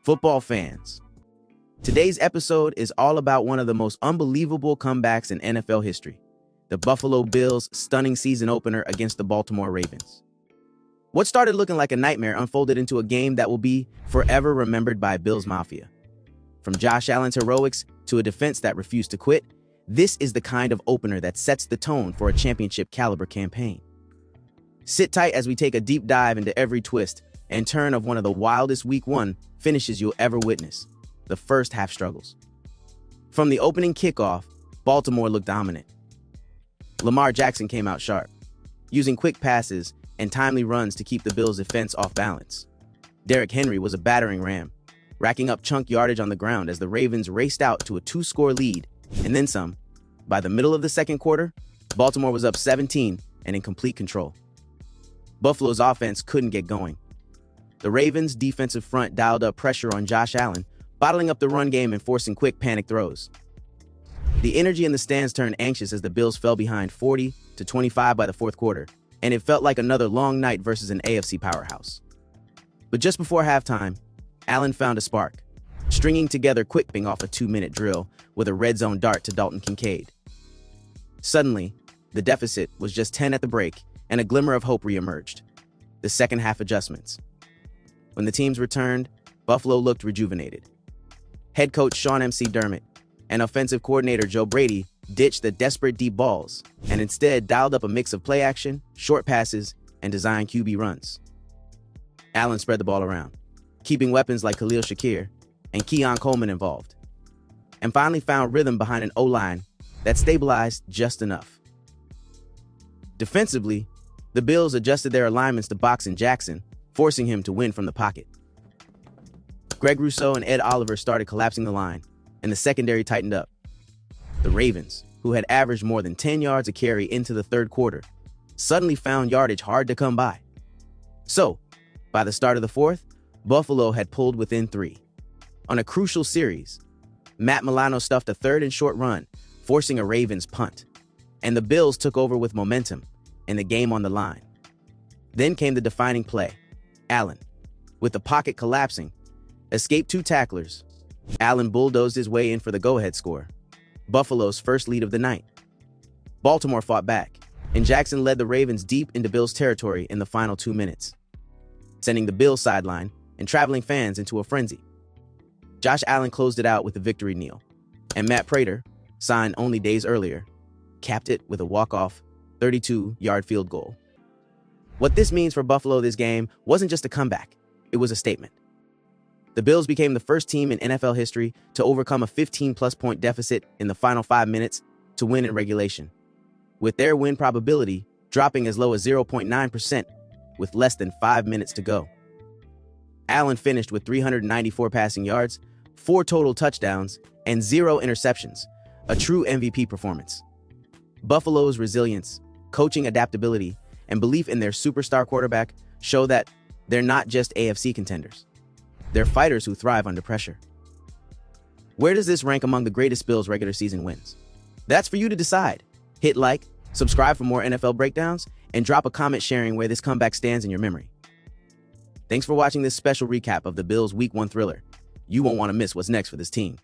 Football fans, today's episode is all about one of the most unbelievable comebacks in NFL history, the Buffalo Bills' stunning season opener against the Baltimore Ravens. What started looking like a nightmare unfolded into a game that will be forever remembered by Bills Mafia. From Josh Allen's heroics to a defense that refused to quit, this is the kind of opener that sets the tone for a championship-caliber campaign. Sit tight as we take a deep dive into every twist and turn of one of the wildest Week 1 finishes you'll ever witness, the first half struggles. From the opening kickoff, Baltimore looked dominant. Lamar Jackson came out sharp, using quick passes and timely runs to keep the Bills' defense off balance. Derrick Henry was a battering ram, racking up chunk yardage on the ground as the Ravens raced out to a 2-score lead, and then some. By the middle of the second quarter, Baltimore was up 17 and in complete control. Buffalo's offense couldn't get going. The Ravens' defensive front dialed up pressure on Josh Allen, bottling up the run game and forcing quick panic throws. The energy in the stands turned anxious as the Bills fell behind 40-25 by the fourth quarter, and it felt like another long night versus an AFC powerhouse. But just before halftime, Allen found a spark, stringing together quick ping off a 2-minute drill with a red zone dart to Dalton Kincaid. Suddenly, the deficit was just 10 at the break, and a glimmer of hope reemerged. The second half adjustments. When the teams returned, Buffalo looked rejuvenated. Head coach Sean McDermott and offensive coordinator Joe Brady ditched the desperate deep balls and instead dialed up a mix of play action, short passes, and design QB runs. Allen spread the ball around, keeping weapons like Khalil Shakir and Keon Coleman involved, and finally found rhythm behind an O-line that stabilized just enough. Defensively, the Bills adjusted their alignments to box in Jackson, forcing him to win from the pocket. Greg Rousseau and Ed Oliver started collapsing the line, and the secondary tightened up. The Ravens, who had averaged more than 10 yards a carry into the third quarter, suddenly found yardage hard to come by. So, by the start of the fourth, Buffalo had pulled within 3. On a crucial series, Matt Milano stuffed a third and short run, forcing a Ravens punt, and the Bills took over with momentum and the game on the line. Then came the defining play. Allen, with the pocket collapsing, escaped 2 tacklers. Allen bulldozed his way in for the go-ahead score, Buffalo's first lead of the night. Baltimore fought back, and Jackson led the Ravens deep into Bills territory in the final 2 minutes, sending the Bills sideline and traveling fans into a frenzy. Josh Allen closed it out with a victory kneel, and Matt Prater, signed only days earlier, capped it with a walk-off 32-yard field goal. What this means for Buffalo this game wasn't just a comeback, it was a statement. The Bills became the first team in NFL history to overcome a 15-plus point deficit in the final 5 minutes to win in regulation, with their win probability dropping as low as 0.9% with less than 5 minutes to go. Allen finished with 394 passing yards, 4 total touchdowns, and 0 interceptions, a true MVP performance. Buffalo's resilience, coaching adaptability, and belief in their superstar quarterback show that they're not just AFC contenders. They're fighters who thrive under pressure. Where does this rank among the greatest Bills regular season wins? That's for you to decide. Hit like, subscribe for more NFL breakdowns, and drop a comment sharing where this comeback stands in your memory. Thanks for watching this special recap of the Bills' Week 1 thriller. You won't want to miss what's next for this team.